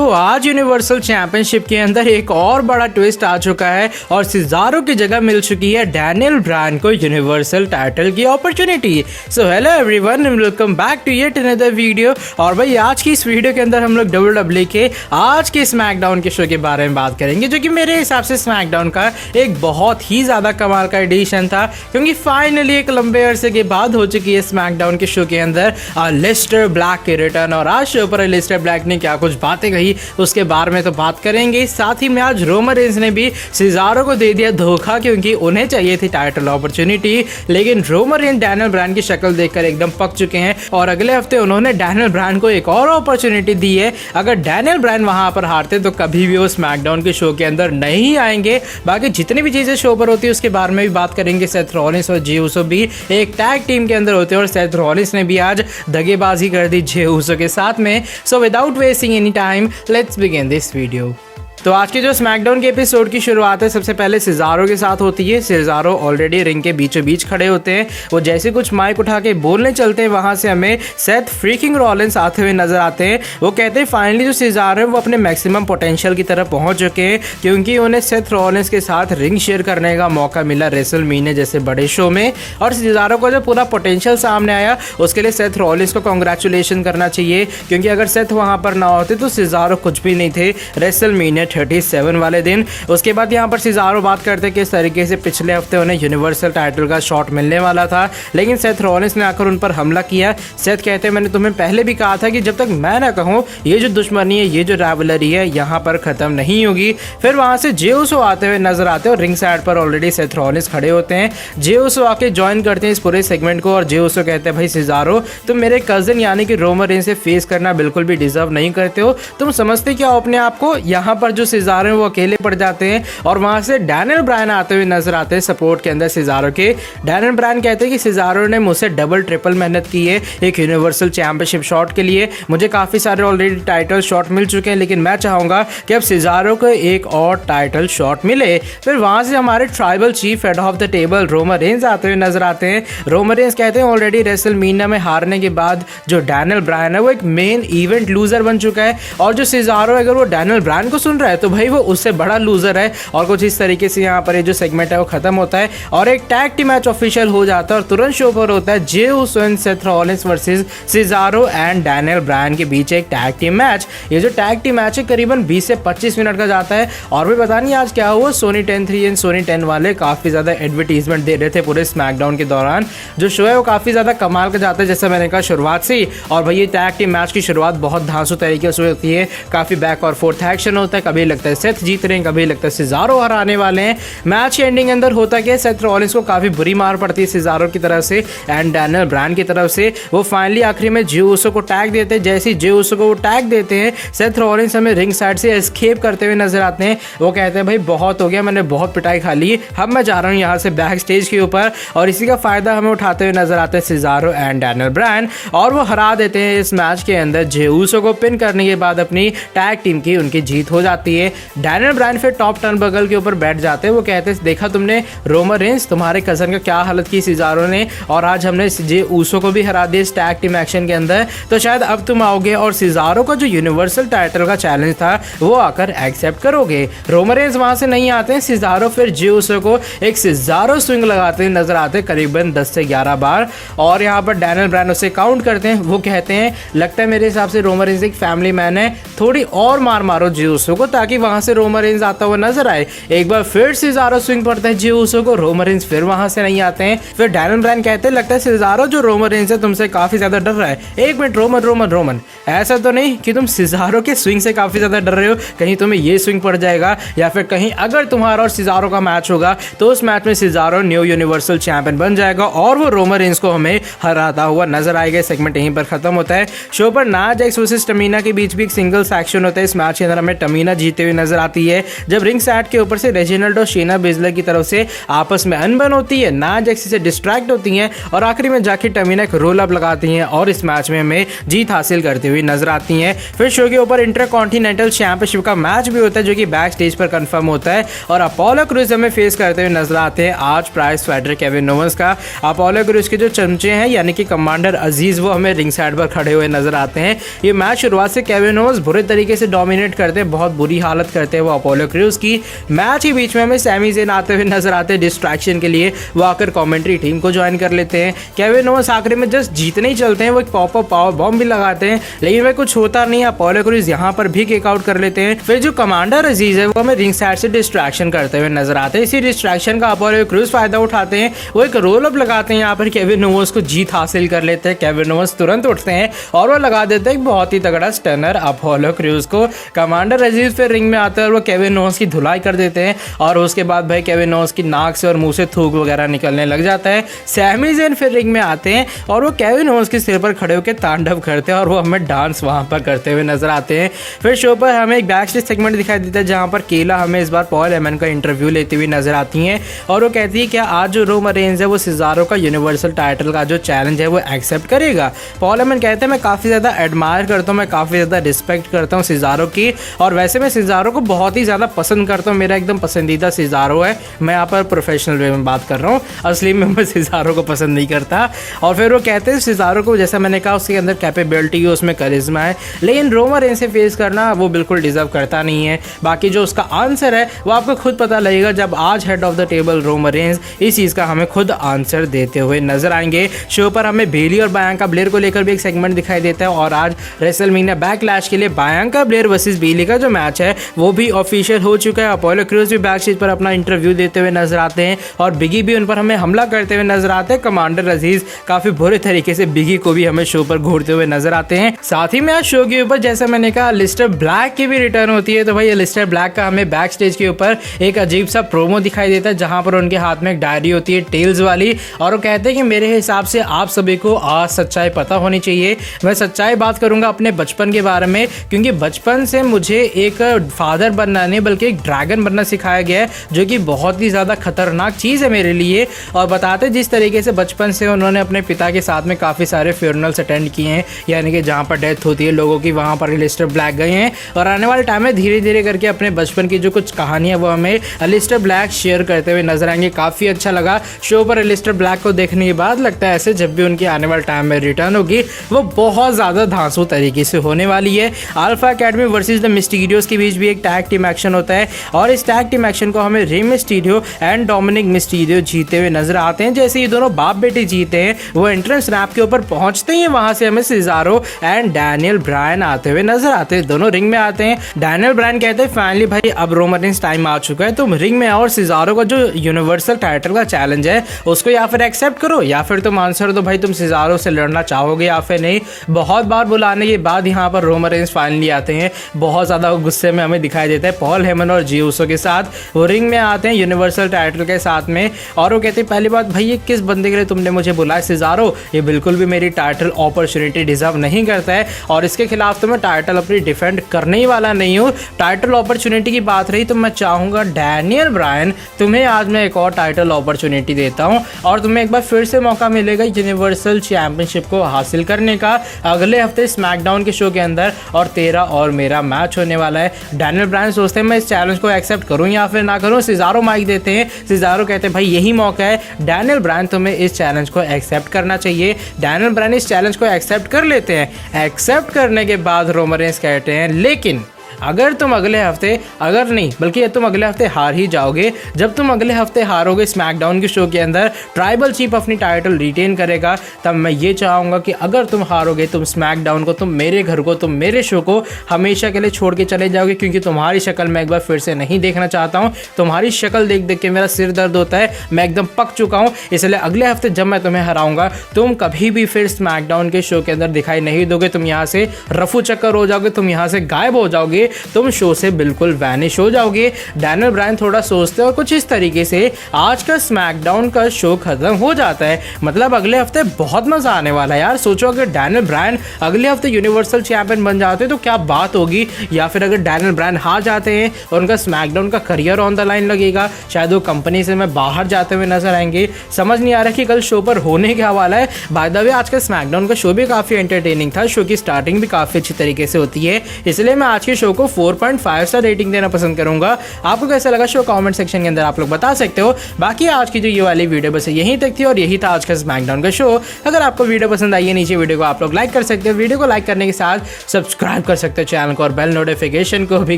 तो आज universal championship के अंदर एक और बड़ा ट्विस्ट आ चुका है और सिजारो की जगह मिल चुकी है डैनियल ब्रायन को यूनिवर्सल टाइटल की opportunity. So hello everyone and welcome back to yet another video. और भाई आज की इस वीडियो के अंदर हम लोग WWE के आज के स्मैकडाउन के शो के बारे में बात करेंगे, जो कि मेरे हिसाब से स्मैकडाउन का एक बहुत ही ज़्यादा कमाल का एडिशन था, क्योंकि फाइनली एक लंबे अरसे के बाद हो चुकी है स्मैकडाउन के शो के अंदर एलिस्टर ब्लैक के रिटर्न। और आज शो पर एलिस्टर ब्लैक ने क्या कुछ बातें कही उसके बारे में तो बात करेंगे। साथ ही में आज रोमन रेंस ने भी सिजारो को दे दिया धोखा, क्योंकि उन्हें चाहिए थी टाइटल अपॉर्चुनिटी, लेकिन रोमन रेंस डैनियल ब्रायन की शक्ल देखकर एकदम पक चुके हैं और अगले हफ्ते उन्होंने डैनियल ब्रायन को एक और अपॉर्चुनिटी दी है। अगर डैनियल ब्रायन वहां पर हारते तो कभी भी वो स्मैकडाउन के शो के अंदर नहीं आएंगे। बाकी जितनी भी चीजें शो पर होती है उसके बारे में भी बात करेंगे। सेथ रॉलिंस और जे उसो भी एक टैग टीम के अंदर होते हैं और सेथ रॉलिंस ने भी आज दगेबाजी कर दी जे उसो के साथ में। So without wasting any time let's begin this video. तो आज के जो स्मैकडाउन के एपिसोड की शुरुआत है सबसे पहले सिजारो के साथ होती है। सिजारो ऑलरेडी रिंग के बीचों बीच खड़े होते हैं। वो जैसे कुछ माइक उठा के बोलने चलते हैं, वहां से हमें सेथ फ्रीकिंग रॉलिंस आते हुए नजर आते हैं। वो कहते हैं फाइनली जो सिजारो है वो अपने मैक्सिमम पोटेंशियल की तरफ पहुंच चुके हैं, क्योंकि उन्हें सेथ रॉलिंस के साथ रिंग शेयर करने का मौका मिला रेसलमेनिया जैसे बड़े शो में। और सिजारो को जो पूरा पोटेंशियल सामने आया उसके लिए सेथ रॉलिंस को कॉन्ग्रेचुलेशन करना चाहिए, क्योंकि अगर सेथ वहां पर ना होते तो सिजारो कुछ भी नहीं थे रेसलमेनिया 37 वाले दिन। उसके बाद यहाँ पर सिजारो बात करते कि इस तरीके से पिछले हफ्ते उन्हें यूनिवर्सल टाइटल का शॉट मिलने वाला था, लेकिन सेथ रॉलिंस ने आकर उन पर हमला किया। सेथ कहते हैं मैंने तुम्हें पहले भी कहा था कि जब तक मैं ना कहूँ ये जो दुश्मनी है, ये जो राइवलरी है यहाँ पर खत्म नहीं होगी। फिर वहां से जे उसो आते हुए नजर आते हैं और रिंग साइड पर ऑलरेडी सेथ रॉलिंस खड़े होते हैं। जे उसो आके ज्वाइन करते हैं इस पूरे सेगमेंट को और जे उसो कहते हैं भाई सिजारो तुम मेरे कजिन यानी कि रोमन रेंस से फेस करना बिल्कुल भी डिजर्व नहीं करते हो। तुम समझते क्या हो अपने आप को? यहाँ पर जो सिजारो वो अकेले पड़ जाते हैं और वहां से डैनियल ब्रायन आते हुए नजर आते हैं सपोर्ट के अंदर सिजारो के। डैनियल ब्रायन कहते हैं कि सिजारो ने मुझसे डबल ट्रिपल मेहनत की है एक यूनिवर्सल चैंपियनशिप शॉट के लिए। मुझे काफी सारे ऑलरेडी टाइटल शॉट मिल चुके हैं, लेकिन मैं चाहूंगा कि अब सिजारो को एक और टाइटल शॉट मिले। फिर वहां से हमारे tribal chief head of the table Roman Reigns आते हुए नजर आते हैं। रोमन रेंस कहते हैं ऑलरेडी रेसलमेनिया में हारने के बाद जो डैनियल ब्रायन है वो एक मेन इवेंट लूजर बन चुका है, और जो सिजारो अगर वो डैनियल ब्रायन को सुन रहा है तो भाई वो उससे बड़ा लूजर है। और कुछ इस तरीके से यहाँ पर ये जो सेगमेंट है वो खत्म होता है और एक टैग टीम मैच ऑफिशियल हो जाता है और तुरंत शो पर होता है Jey Uso and Seth Rollins versus Cesaro and Daniel Bryan के बीच एक टैग टीम मैच। ये जो टैग टीम मैच है करीबन 20 से 25 मिनट का जाता है। और भी पता नहीं आज क्या हुआ, सोनी 10-3 एंड सोनी 10 वाले काफी ज्यादा एडवर्टीजमेंट दे रहे थे पूरे स्मैकडाउन के दौरान। जो शो है वो काफी ज्यादा कमाल का जाता है, जैसा मैंने कहा शुरुआत से। और भाई ये टैग टीम मैच की शुरुआत बहुत धांसू तरीके से होती है, काफी बैक और फोर्थ एक्शन होता है। कभी लगता है सेथ जीत रहे हैं, कभी लगता है सिजारो हराने वाले हैं। मैच के एंडिंग अंदर होता क्या है, सेथ रॉलिंस को काफी बुरी मार पड़ती है सिजारो की तरफ से एंड डैनियल ब्रायन की तरफ से। वो फाइनली आखिरी में जे उसो को टैग देते हैं। जैसे ही जे उसो को वो टैग देते हैं सेथ रॉलिंस हमें रिंग साइड से एस्केप करते हुए नजर आते हैं। वो कहते हैं भाई बहुत हो गया, मैंने बहुत पिटाई खा ली, अब मैं जा रहा हूँ यहाँ से बैक स्टेज के ऊपर। और इसी का फायदा हमें उठाते हुए नजर आते हैं सिजारो एंड डैनियल ब्रायन, और वो हरा देते हैं इस मैच के अंदर जे उसो को। पिन करने के बाद अपनी टैग टीम की उनकी जीत हो जाती है। डैनियल ब्रायन फिर टॉप टर्न बगल के ऊपर बैठ जाते हैं। वो कहते हैं देखा तुमने रोमन रेंस, तुम्हारे कजन का क्या हालत की सिजारो ने, और आज हमने जे उसो को भी हरा दिया इस टैग टीम एक्शन के अंदर, तो शायद अब तुम आओगे और सिजारो का जो यूनिवर्सल टाइटल का चैलेंज था वो आकर एक्सेप्ट करोगे। रोमन रेंस वहां से नहीं आते हैं। सिजारो फिर जे उसो को एक सिजारो स्विंग लगाते हुए नजर आते हैं करीबन 10 से 11 बार, और यहाँ पर डैनियल ब्रायन उसे काउंट करते हैं। वो कहते हैं लगता है मेरे हिसाब से रोमन रेंस एक फैमिली मैन है, थोड़ी और मार मारो जे उसो को ताकि वहां से रोमन रेंस आता हुआ नजर आए। एक बार फिर सिजारो स्विंग पड़ता है जे उसो को, रोमन रेंस फिर वहां से नहीं आते हैं। फिर डैनियल ब्रायन कहते हैं लगता है सिजारो जो रोमन रेंस है तुमसे काफी ज्यादा डर रहा है। एक मिनट रोमन रोमन रोमन, ऐसा तो नहीं कि तुम सिजारो के स्विंग से काफी ज्यादा डर रहे हो, कहीं तुम्हें ये स्विंग पड़ जाएगा, या फिर कहीं अगर तुम्हारा और सिजारो का मैच होगा तो उस मैच में सिजारो न्यू यूनिवर्सल चैंपियन बन जाएगा और वो रोमन रेंस को हमें हराता हुआ नजर आएगा। सेगमेंट यहीं पर खत्म होता है। शो पर नाज एक्स वर्सेस टमीना के बीच भी एक सिंगल एक्शन होता है। इस मैच के अंदर हमें टमीना मैच जीते हुए नजर आती है, जब रिंग साइड के ऊपर से रेजिनाल्डो और शेना बेजलर की तरफ से आपस में अनबन होती है, ना जैक्सी से डिस्ट्रैक्ट होती हैं और आखिरी में जाके टमीना एक रोल अप लगाती हैं और इस मैच में हमें जीत हासिल करती हुई नजर आती हैं। फिर शो के ऊपर इंटरकॉन्टिनेंटल चैंपियनशिप का मैच भी होता है जो कि बैक स्टेज पर कंफर्म होता है और अपोलो क्रूज हमें फेस करते हुए नजर आते हैं आज प्राइज फाइटर केविन ओवेंस का। अपोलो क्रूज के जो चमचे हैं यानी कि कमांडर अजीज वो हमें रिंग साइड पर खड़े हुए नजर आते हैं। ये मैच शुरुआत से केविन ओवेंस बुरे तरीके से डोमिनेट करते हैं, बहुत बुरी हालत करते हैं वो अपोलो क्रूज की। मैच के बीच में हमें सैमी ज़ेन आते हुए नजर आते हैं डिस्ट्रैक्शन के लिए, वो आकर कमेंट्री टीम को ज्वाइन कर लेते हैं। केविन ओवेंस आखिरी में जस्ट जीतने ही चलते हैं, वो एक पॉप अप पावर बॉम्ब भी लगाते हैं लेकिन वह कुछ होता नहीं है। अपोलो क्रूज यहाँ पर भी किक आउट कर लेते हैं। फिर जो कमांडर अजीज है वो हमें रिंग साइड से डिस्ट्रैक्शन करते हुए नजर आते हैं। इसी डिस्ट्रैक्शन का अपोलो क्रूज फायदा उठाते हैं, वो एक रोल अप लगाते हैं, यहाँ पर केविन ओवेंस को जीत हासिल कर लेते हैं। केविन ओवेंस तुरंत उठते हैं और वो लगा देते हैं एक बहुत ही तगड़ा स्टनर अपोलो क्रूज को। कमांडर अजीज फिर रिंग में आते हैं और वो केविन ओवेंस की धुलाई कर देते हैं और उसके बाद भाई केविन ओवेंस की नाक से और मुंह से थूक वगैरह निकलने लग जाता है। सैमी ज़ेन फिर रिंग में आते हैं और वो केविन ओवेंस के सिर पर खड़े होकर तांडव करते हैं और वो हमें डांस वहां पर करते हुए नजर आते हैं। फिर शो पर हमें एक बैक स्टेज सेगमेंट दिखाई देता है जहां पर केला हमें इस बार पॉल हेमन का इंटरव्यू लेते हुए नजर आती हैं और वो कहती है कि आज जो रोमन रेंज है वो सिजारो का यूनिवर्सल टाइटल का जो चैलेंज है वो एक्सेप्ट करेगा। पॉल हेमन कहते हैं मैं काफ़ी ज़्यादा एडमायर करता हूँ, मैं काफ़ी ज़्यादा रिस्पेक्ट करता हूँ सिजारो की और वैसे मैं सिजारो को बहुत ही ज़्यादा पसंद करता हूँ, मेरा एकदम पसंदीदा सिजारो है। मैं यहाँ पर प्रोफेशनल वे में बात कर रहा हूँ, असली में मैं सिजारो को पसंद नहीं करता। और फिर वो कहते हैं सिजारो को जैसा मैंने कहा उसके अंदर कैपेबिलिटी है, उसमें करिश्मा है, लेकिन रोमन रेंज से फेस करना वो बिल्कुल डिजर्व करता नहीं है। बाकी जो उसका आंसर है वो आपको खुद पता लगेगा जब आज head of the table Roman Reigns इस चीज़ का हमें खुद आंसर देते हुए नजर आएंगे। शो पर हमें बेली और बायांका ब्लेयर को लेकर भी एक सेगमेंट दिखाई देता है और आज रेसलमेनिया बैकलैश के लिए बायांका ब्लेयर वर्सेस बेली का जो मैच है वो भी ऑफिशियल हो चुका है। अपोलो क्रूज भी बैक स्टेज पर अपना इंटरव्यू देते हुए नजर आते हैं और बिगी भी उन पर हमें हमला करते हुए नजर आते हैं। कमांडर अजीज काफी बुरे तरीके से बिगी को भी हमें शो पर घूरते हुए नजर आते हैं। साथ ही में आज शो के ऊपर जैसा मैंने कहा एलिस्टर ब्लैक की भी रिटर्न होती है, तो भाई एलिस्टर ब्लैक का हमें बैक स्टेज के ऊपर एक अजीब सा प्रोमो दिखाई देता है जहां पर उनके हाथ में एक डायरी होती है टेल्स वाली और वो कहते हैं कि मेरे हिसाब से आप सभी को आज सच्चाई पता होनी चाहिए। मैं सच्चाई बात करूंगा अपने बचपन के बारे में, क्योंकि बचपन से मुझे एक फादर बनना नहीं बल्कि एक ड्रैगन बनना सिखाया गया है जो कि बहुत ही ज़्यादा खतरनाक चीज़ है मेरे लिए। और बताते जिस तरीके से बचपन से उन्होंने अपने पिता के साथ में काफ़ी सारे फ्यूनरल्स अटेंड किए हैं, यानी कि जहाँ पर डेथ होती है लोगों की वहाँ पर एलिस्टर ब्लैक गए हैं और आने वाले टाइम में धीरे धीरे करके अपने बचपन की जो कुछ कहानियाँ वो हमें एलिस्टर ब्लैक शेयर करते हुए नजर आएंगे। काफ़ी अच्छा लगा शो पर एलिस्टर ब्लैक को देखने के बाद। लगता है ऐसे जब भी उनकी आने वाले टाइम में रिटर्न होगी वो बहुत ज़्यादा धांसू तरीके से होने वाली है। Alpha academy versus the Mysterios के बीच भी एक टैग टीम एक्शन होता है और इस टैग टीम एक्शन को हमें Rey Mysterio and Dominik Mysterio जीते हुए नजर आते हैं। जैसे ये दोनों बाप बेटे जीते हैं वो एंट्रेंस रैंप के ऊपर पहुंचते हैं, वहां से हमें सिजारो एंड डैनियल ब्रायन आते हुए नजर आते हैं। दोनों रिंग में आते हैं। डैनियल ब्रायन कहते हैं फाइनली भाई अब रोमन रेंज टाइम आ चुका है, तुम रिंग में आओ और सिजारो का जो यूनिवर्सल टाइटल का चैलेंज है उसको या फिर एक्सेप्ट करो या फिर तुम आंसर दो भाई तुम सिजारो से लड़ना चाहोगे या फिर नहीं। बहुत बार बुलाने के बाद यहाँ पर रोमन रेंज फाइनली आते हैं, बहुत ज़्यादा गुस्से में हमें दिखाई देता है। पॉल हेमन और जी ऊसो के साथ वो रिंग में आते हैं यूनिवर्सल टाइटल के साथ में और वो कहते हैं पहली बात भाई ये किस बंदे के लिए तुमने मुझे बुलाया सिजारो, ये बिल्कुल भी मेरी टाइटल अपॉर्चुनिटी डिजर्व नहीं करता है और इसके खिलाफ तो मैं टाइटल अपनी डिफेंड करने ही वाला नहीं हूँ। टाइटल अपॉर्चुनिटी की बात रही तो मैं चाहूँगा डैनियल ब्रायन तुम्हें आज मैं एक और टाइटल अपॉर्चुनिटी देता हूँ और तुम्हें एक बार फिर से मौका मिलेगा यूनिवर्सल चैंपियनशिप को हासिल करने का अगले हफ्ते स्मैकडाउन के शो के अंदर और तेरा और मेरा मैच होने वाला है। डैनियल ब्रायन सोचते हैं मैं इस चैलेंज को एक्सेप्ट करूं या फिर ना करूं। सिजारो माइक देते हैं, सिजारो कहते हैं भाई यही मौका है डैनियल ब्रायन तुम्हें इस चैलेंज को एक्सेप्ट करना चाहिए। डैनियल ब्रायन इस चैलेंज को एक्सेप्ट कर लेते हैं। एक्सेप्ट करने के बाद रोमन रेंज कहते हैं लेकिन अगर तुम अगले हफ्ते अगर नहीं बल्कि तुम अगले हफ्ते हार ही जाओगे, जब तुम अगले हफ्ते हारोगे स्मैकडाउन के शो के अंदर ट्राइबल चीफ अपनी टाइटल रिटेन करेगा, तब मैं ये चाहूँगा कि अगर तुम हारोगे तुम स्मैकडाउन को, तुम मेरे घर को, तुम मेरे शो को हमेशा के लिए छोड़ के चले जाओगे, क्योंकि तुम्हारी शक्ल मैं एक बार फिर से नहीं देखना चाहता हूँ। तुम्हारी शक्ल देख देख के मेरा सिर दर्द होता है, मैं एकदम पक चुका हूँ। इसलिए अगले हफ्ते जब मैं तुम्हें हराऊंगा तुम कभी भी फिर स्मैकडाउन के शो के अंदर दिखाई नहीं दोगे, तुम यहाँ से रफू चक्कर हो जाओगे, तुम यहाँ से गायब हो जाओगे। देखोगे तुम शो से बिल्कुल वैनिश हो जाओगे। डैनियल ब्रायन थोड़ा सोचते हैं और कुछ इस तरीके से आज का स्मैकडाउन का शो खत्म हो जाता है। मतलब अगले हफ्ते बहुत मजा आने वाला है यार। सोचो अगर डैनियल ब्रायन अगले हफ्ते यूनिवर्सल चैंपियन बन जाते हैं तो क्या बात होगी, या फिर अगर डैनियल ब्रायन हार जाते हैं और उनका स्मैकडाउन का करियर ऑन द लाइन लगेगा, शायद वो कंपनी से मैं बाहर जाते हुए नजर आएंगे। समझ नहीं आ रहा कि कल शो पर होने क्या वाला है। बाय द वे आज का स्मैकडाउन का शो भी काफी एंटरटेनिंग था, शो की स्टार्टिंग भी काफी अच्छी तरीके से होती है, इसलिए मैं आज के शो को 4.5 स्टार रेटिंग देना पसंद करूंगा। आपको कैसा लगा शो कमेंट सेक्शन के अंदर आप लोग बता सकते हो। बाकी आज की जो ये वाली वीडियो बस यहीं तक थी और यही था आज का स्मैकडाउन का शो। अगर आपको वीडियो पसंद आई है नीचे वीडियो को आप लोग लाइक कर सकते हो, वीडियो को लाइक करने के साथ सब्सक्राइब कर सकते हो चैनल को और बेल नोटिफिकेशन को भी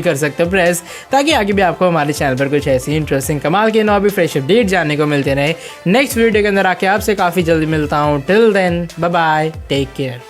कर सकते हो प्रेस, ताकि आगे भी आपको हमारे चैनल पर कुछ ऐसी इंटरेस्टिंग कमाल के नौ भी फ्रेश अपडेट जानने को मिलते रहे। नेक्स्ट वीडियो के अंदर आके आपसे काफी जल्दी मिलता हूँ। Till then bye bye, take care.